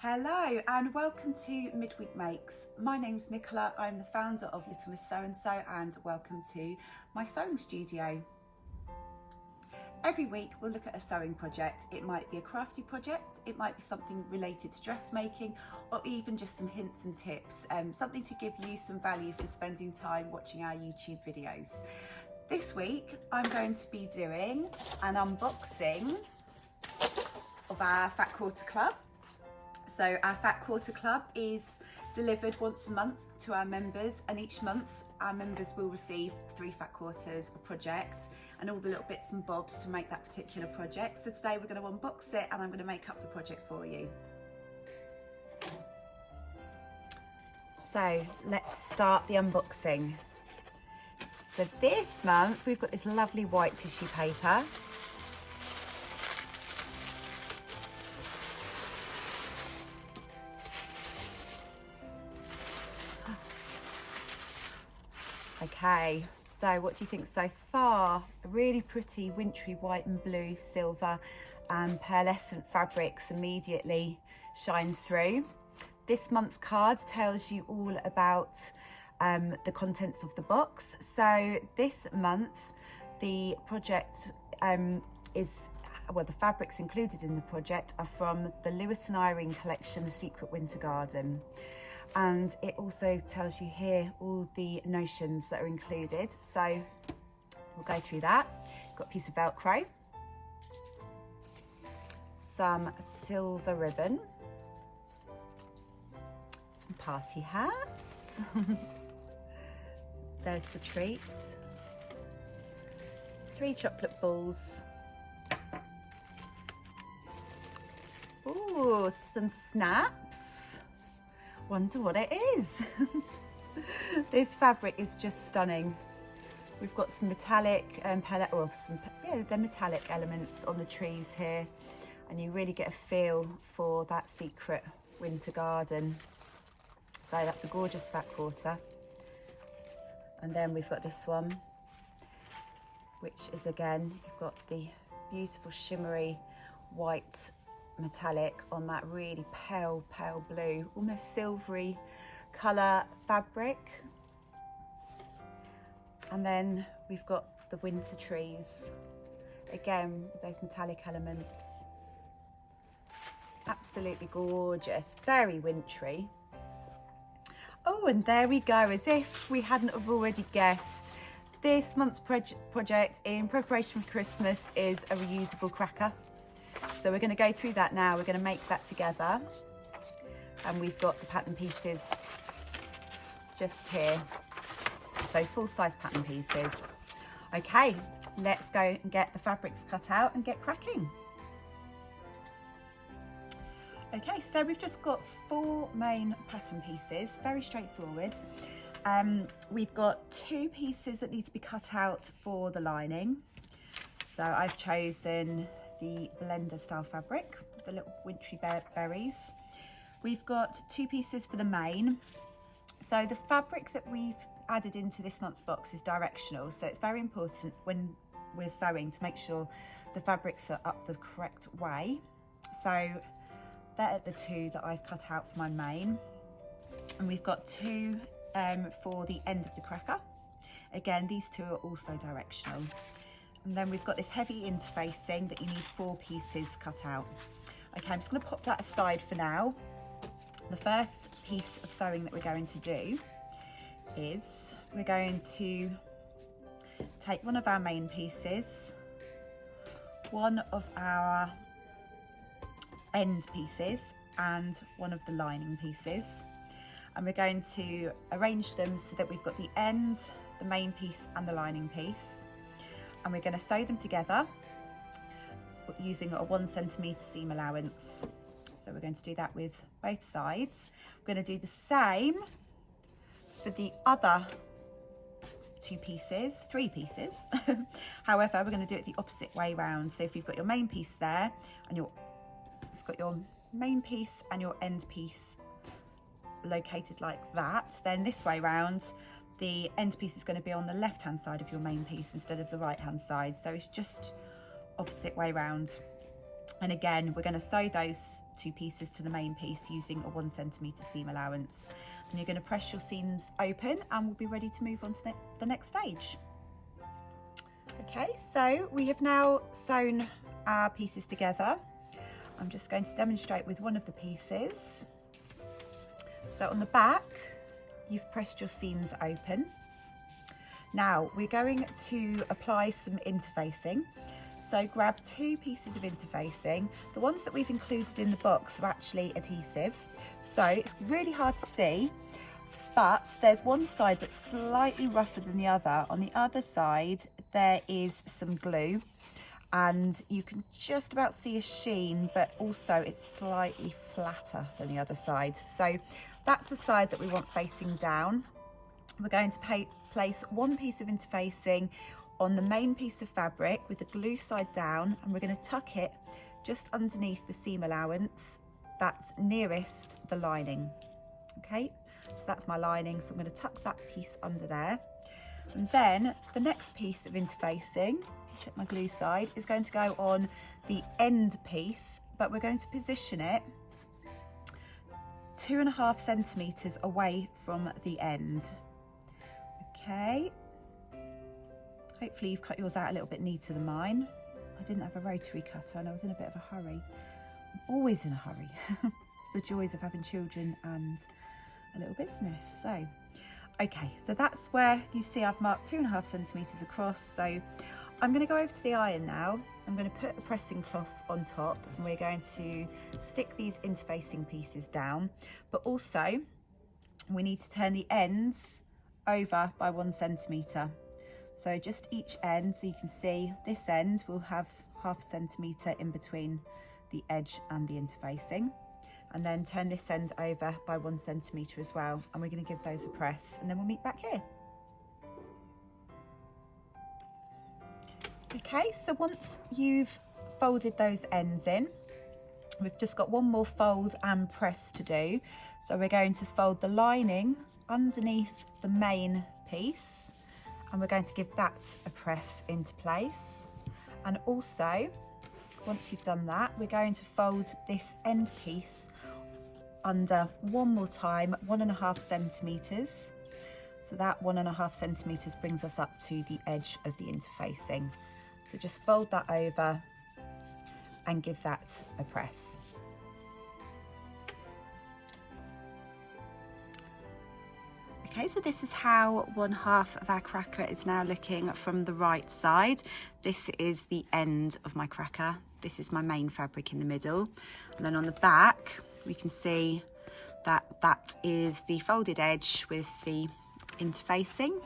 Hello and welcome to Midweek Makes. My name's Nicola, I'm the founder of Little Miss So and So, and welcome to my sewing studio. Every week we'll look at a sewing project. It might be a crafty project, it might be something related to dressmaking, or even just some hints and tips, something to give you some value for spending time watching our YouTube videos. This week I'm going to be doing an unboxing of our Fat Quarter Club. So our Fat Quarter Club is delivered once a month to our members, and each month our members will receive 3 fat quarters, a project, and all the little bits and bobs to make that particular project. So today we're going to unbox it and I'm going to make up the project for you. So let's start the unboxing. So this month we've got this lovely white tissue paper. Okay, so what do you think so far? A really pretty wintry white and blue, silver and pearlescent fabrics immediately shine through. This month's card tells you all about the contents of the box. So this month the project the fabrics included in the project are from the Lewis and Irene collection, The Secret Winter Garden. And it also tells you here all the notions that are included. So we'll go through that. Got a piece of Velcro, some silver ribbon, some party hats. There's the treat. 3 chocolate balls. Ooh, some snaps. Wonder what it is. This fabric is just stunning. We've got some metallic the metallic elements on the trees here, and you really get a feel for that secret winter garden. So that's a gorgeous fat quarter. And then we've got this one, which is again, you've got the beautiful shimmery white metallic on that really pale blue, almost silvery colour fabric. And then we've got the winter trees, again with those metallic elements. Absolutely gorgeous, very wintry. Oh, and there we go, as if we hadn't have already guessed, this month's project in preparation for Christmas is a reusable cracker. So we're going to go through that now. We're going to make that together, and we've got the pattern pieces just here, so full-size pattern pieces. Okay, let's go and get the fabrics cut out and get cracking. Okay, so we've just got 4 main pattern pieces, very straightforward. We've got 2 pieces that need to be cut out for the lining. So I've chosen the blender style fabric, the little wintry berries. We've got 2 pieces for the main. So the fabric that we've added into this month's box is directional, so it's very important when we're sewing to make sure the fabrics are up the correct way. So they're the 2 that I've cut out for my main, and we've got 2 for the end of the cracker. Again, these 2 are also directional. And then we've got this heavy interfacing that you need 4 pieces cut out. Okay, I'm just going to pop that aside for now. The first piece of sewing that we're going to do is we're going to take one of our main pieces, one of our end pieces, and one of the lining pieces, and we're going to arrange them so that we've got the end, the main piece and the lining piece. And we're going to sew them together using a 1 centimetre seam allowance. So we're going to do that with both sides. We're going to do the same for the other 3 pieces. However, we're going to do it the opposite way round. So if you've got your main piece there, and you've got your main piece and your end piece located like that, then this way round, the end piece is going to be on the left hand side of your main piece instead of the right hand side. So it's just opposite way round. And again, we're going to sew those 2 pieces to the main piece using a 1 centimetre seam allowance. And you're going to press your seams open and we'll be ready to move on to the next stage. Okay, so we have now sewn our pieces together. I'm just going to demonstrate with one of the pieces. So on the back, you've pressed your seams open. Now we're going to apply some interfacing. So grab 2 pieces of interfacing. The ones that we've included in the box are actually adhesive. So it's really hard to see, but there's one side that's slightly rougher than the other. On the other side, there is some glue and you can just about see a sheen, but also it's slightly flatter than the other side. So that's the side that we want facing down. We're going to place 1 piece of interfacing on the main piece of fabric with the glue side down, and we're going to tuck it just underneath the seam allowance that's nearest the lining. Okay, so that's my lining, so I'm going to tuck that piece under there. And then the next piece of interfacing, check my glue side, is going to go on the end piece, but we're going to position it 2.5 centimetres away from the end. Okay. Hopefully you've cut yours out a little bit neater than mine. I didn't have a rotary cutter and I was in a bit of a hurry. I'm always in a hurry. It's the joys of having children and a little business. So, okay, so that's where you see I've marked 2.5 centimetres across. So I'm going to go over to the iron now. I'm going to put a pressing cloth on top and we're going to stick these interfacing pieces down, but also we need to turn the ends over by 1 centimetre. So just each end, so you can see this end will have 0.5 centimetre in between the edge and the interfacing, and then turn this end over by 1 centimetre as well, and we're going to give those a press and then we'll meet back here. Okay, so once you've folded those ends in, we've just got one more fold and press to do. So we're going to fold the lining underneath the main piece and we're going to give that a press into place. And also, once you've done that, we're going to fold this end piece under one more time, 1.5 centimetres. So that 1.5 centimetres brings us up to the edge of the interfacing. So just fold that over and give that a press. Okay, so this is how 1/2 of our cracker is now looking from the right side. This is the end of my cracker. This is my main fabric in the middle. And then on the back, we can see that that is the folded edge with the interfacing.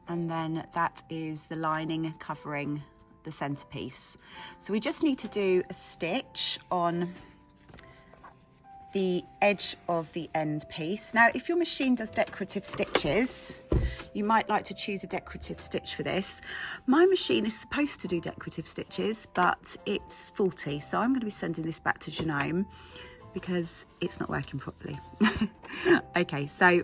And then that is the lining covering the centerpiece. So we just need to do a stitch on the edge of the end piece. Now, if your machine does decorative stitches, you might like to choose a decorative stitch for this. My machine is supposed to do decorative stitches, but it's faulty, so I'm going to be sending this back to Genome because it's not working properly. Okay, so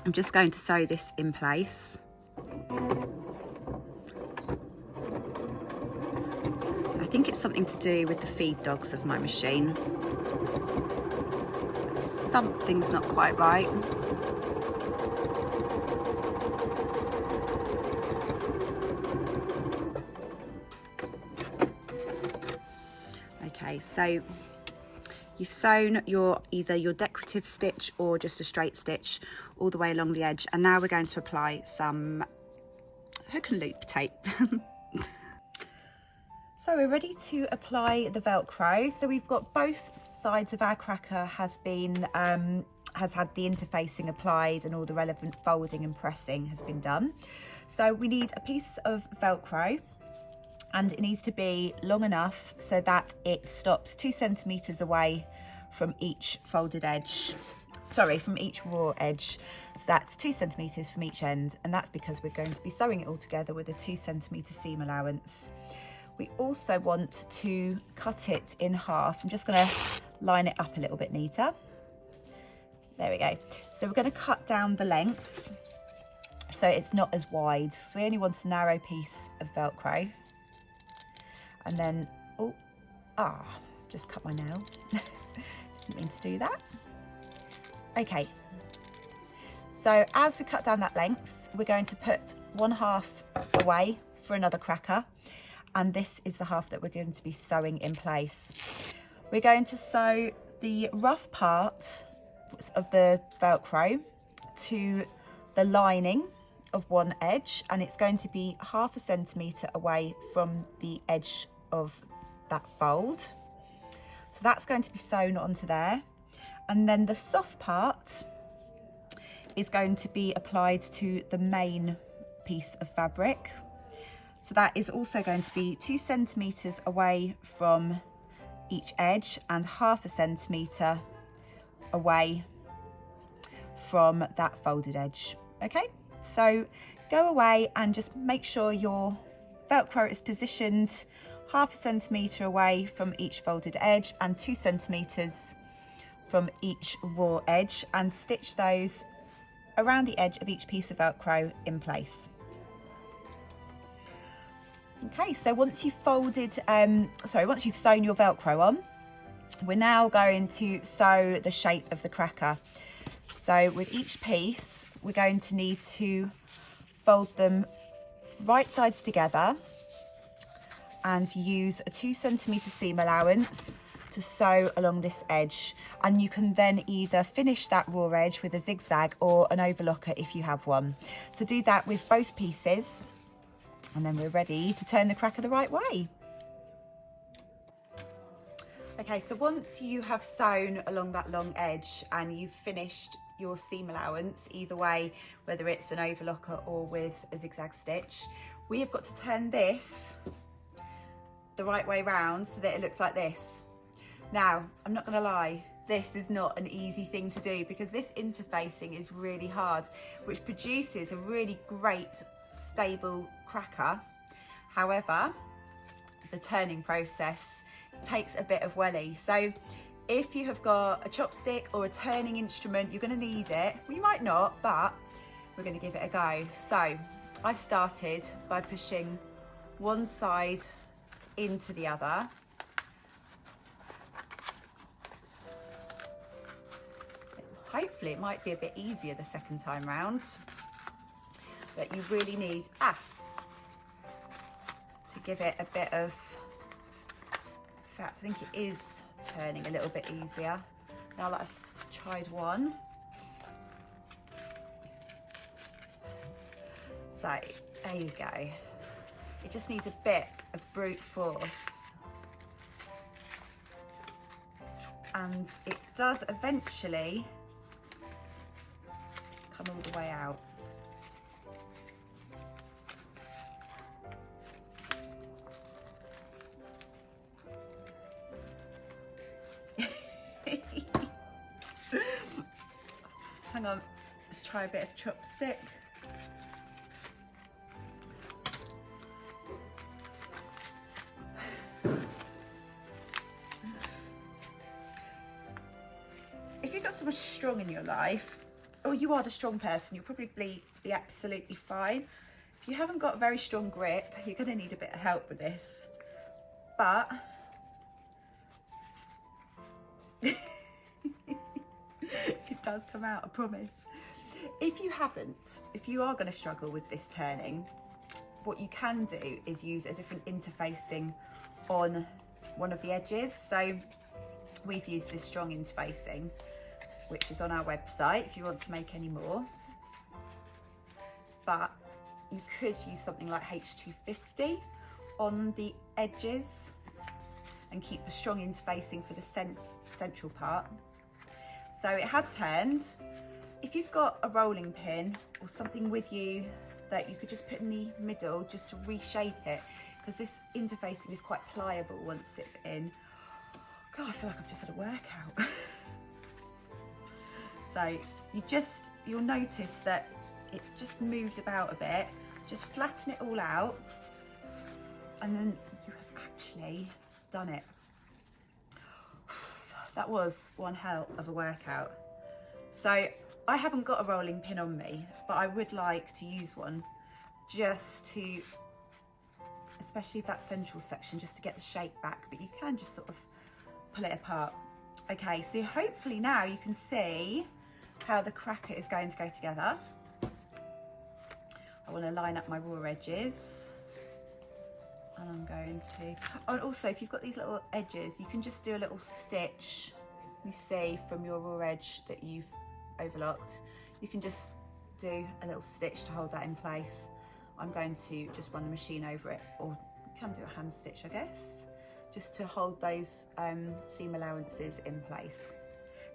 I'm just going to sew this in place. I think it's something to do with the feed dogs of my machine. Something's not quite right. Okay, so you've sewn either your decorative stitch or just a straight stitch all the way along the edge, and now we're going to apply some hook and loop tape. So we're ready to apply the Velcro. So we've got both sides of our cracker has had the interfacing applied and all the relevant folding and pressing has been done. So we need a piece of Velcro, and it needs to be long enough so that it stops 2 centimetres away from each folded edge. Sorry, from each raw edge. So that's 2 centimetres from each end, and that's because we're going to be sewing it all together with a 2 centimetre seam allowance. We also want to cut it in half. I'm just going to line it up a little bit neater. There we go. So we're going to cut down the length so it's not as wide. So we only want a narrow piece of Velcro. And then, just cut my nail. Didn't mean to do that. Okay, so as we cut down that length, we're going to put one half away for another cracker, and this is the half that we're going to be sewing in place. We're going to sew the rough part of the Velcro to the lining of one edge, and it's going to be 1/2 centimetre away from the edge of that fold. So that's going to be sewn onto there. And then the soft part is going to be applied to the main piece of fabric. So that is also going to be 2 centimetres away from each edge and 1/2 centimetre away from that folded edge. Okay, so go away and just make sure your Velcro is positioned 1/2 centimetre away from each folded edge and 2 centimetres from each raw edge, and stitch those around the edge of each piece of Velcro in place. Okay, so once you've once you've sewn your Velcro on, we're now going to sew the shape of the cracker. So with each piece, we're going to need to fold them right sides together and use a 2 centimetre seam allowance to sew along this edge, and you can then either finish that raw edge with a zigzag or an overlocker if you have one. So do that with both pieces, and then we're ready to turn the cracker the right way. Okay, so once you have sewn along that long edge and you've finished your seam allowance, either way, whether it's an overlocker or with a zigzag stitch, we have got to turn this the right way round so that it looks like this. Now, I'm not gonna lie, this is not an easy thing to do because this interfacing is really hard, which produces a really great stable cracker. However, the turning process takes a bit of welly. So if you have got a chopstick or a turning instrument, you're gonna need it. Well, you might not, but we're gonna give it a go. So I started by pushing one side into the other. Hopefully it might be a bit easier the second time round, but you really need to give it a bit of, in fact I think it is turning a little bit easier now that I've tried one. So there you go, it just needs a bit of brute force, and it does eventually come all the way out. Hang on, let's try a bit of chopstick. If you've got someone strong in your life, or you are the strong person, you'll probably be absolutely fine. If you haven't got a very strong grip, you're going to need a bit of help with this. But it does come out, I promise. If you are going to struggle with this turning, what you can do is use a different interfacing on one of the edges. So we've used this strong interfacing, which is on our website if you want to make any more. But you could use something like H250 on the edges and keep the strong interfacing for the central part. So it has turned. If you've got a rolling pin or something with you that you could just put in the middle just to reshape it, because this interfacing is quite pliable once it's in. God, I feel like I've just had a workout. So you'll notice that it's just moved about a bit. Just flatten it all out, and then you have actually done it. That was one hell of a workout. So I haven't got a rolling pin on me, but I would like to use one just to especially that central section, just to get the shape back, but you can just sort of pull it apart. Okay, so hopefully now you can see how the cracker is going to go together. I want to line up my raw edges, and I'm going to, oh, and also if you've got these little edges, you can just do a little stitch. You see from your raw edge that you've overlocked, you can just do a little stitch to hold that in place. I'm going to just run the machine over it, or you can do a hand stitch, I guess, just to hold those seam allowances in place.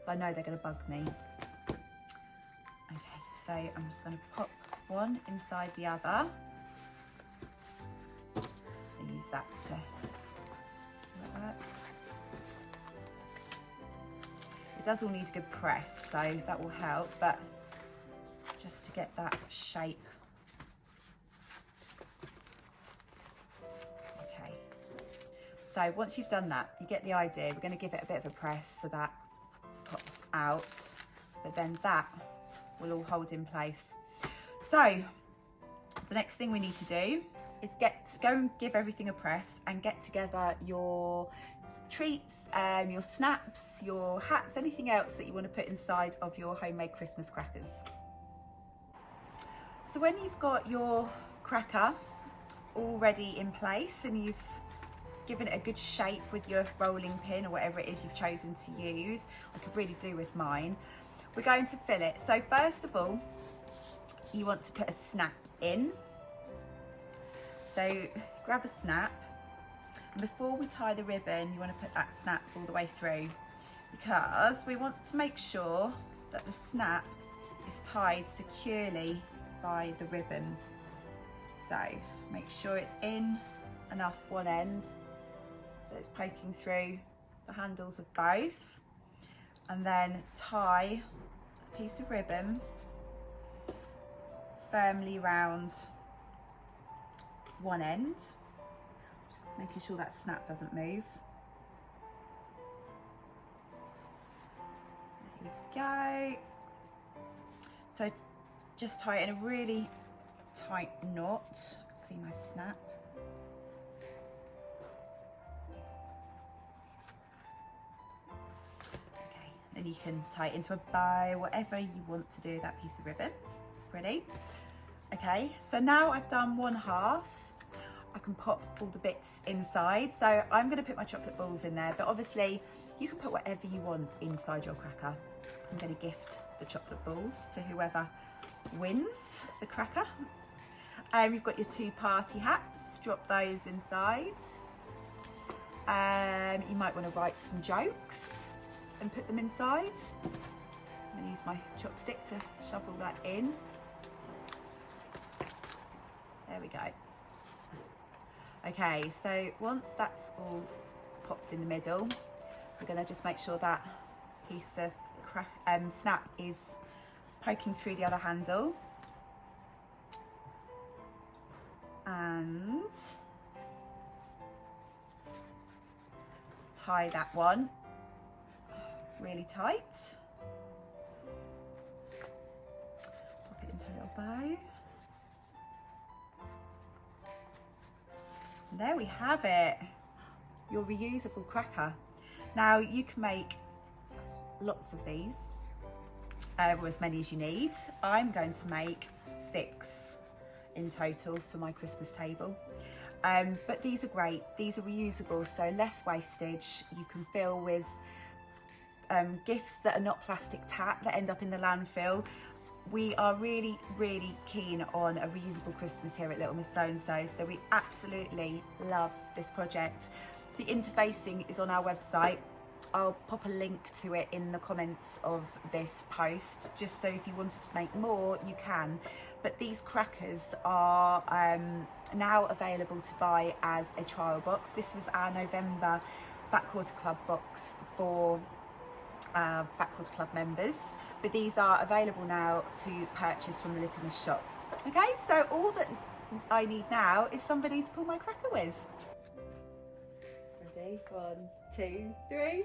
So I know they're going to bug me. Okay, so I'm just going to pop one inside the other and use that to like that. It does all need a good press, so that will help, but just to get that shape. Okay, so once you've done that, you get the idea. We're going to give it a bit of a press so that pops out, but then that will all hold in place. So the next thing we need to do is go and give everything a press and get together your treats, your snaps, your hats, anything else that you want to put inside of your homemade Christmas crackers. So when you've got your cracker already in place and you've given it a good shape with your rolling pin or whatever it is you've chosen to use, I could really do with mine, we're going to fill it. So first of all, you want to put a snap in. So grab a snap, and before we tie the ribbon, you want to put that snap all the way through, because we want to make sure that the snap is tied securely by the ribbon. So make sure it's in enough one end so it's poking through the handles of both, and then tie a piece of ribbon firmly round one end, just making sure that snap doesn't move. There we go. So just tie it in a really tight knot. I can see my snap. Okay, then you can tie it into a bow, whatever you want to do with that piece of ribbon. Ready? Okay, so now I've done one half. I can pop all the bits inside. So I'm going to put my chocolate balls in there, but obviously you can put whatever you want inside your cracker. I'm going to gift the chocolate balls to whoever wins the cracker. You've got your two party hats, drop those inside. You might want to write some jokes and put them inside. I'm going to use my chopstick to shovel that in. There we go. Okay, so once that's all popped in the middle, we're going to just make sure that piece of snap is poking through the other handle, and tie that one really tight. Pop it into a little bow. There we have it, your reusable cracker. Now you can make lots of these, or as many as you need. I'm going to make 6 in total for my Christmas table. But these are great, these are reusable, so less wastage. You can fill with gifts that are not plastic tap that end up in the landfill. We are really, really keen on a reusable Christmas here at Little Miss So-and-so, so we absolutely love this project. The interfacing is on our website. I'll pop a link to it in the comments of this post, just so if you wanted to make more, you can. But these crackers are now available to buy as a trial box. This was our November Fat Quarter Club box for Fat Quarter Club members, but these are available now to purchase from the Little Miss shop. Okay, so all that I need now is somebody to pull my cracker with. Ready? 1, 2, 3.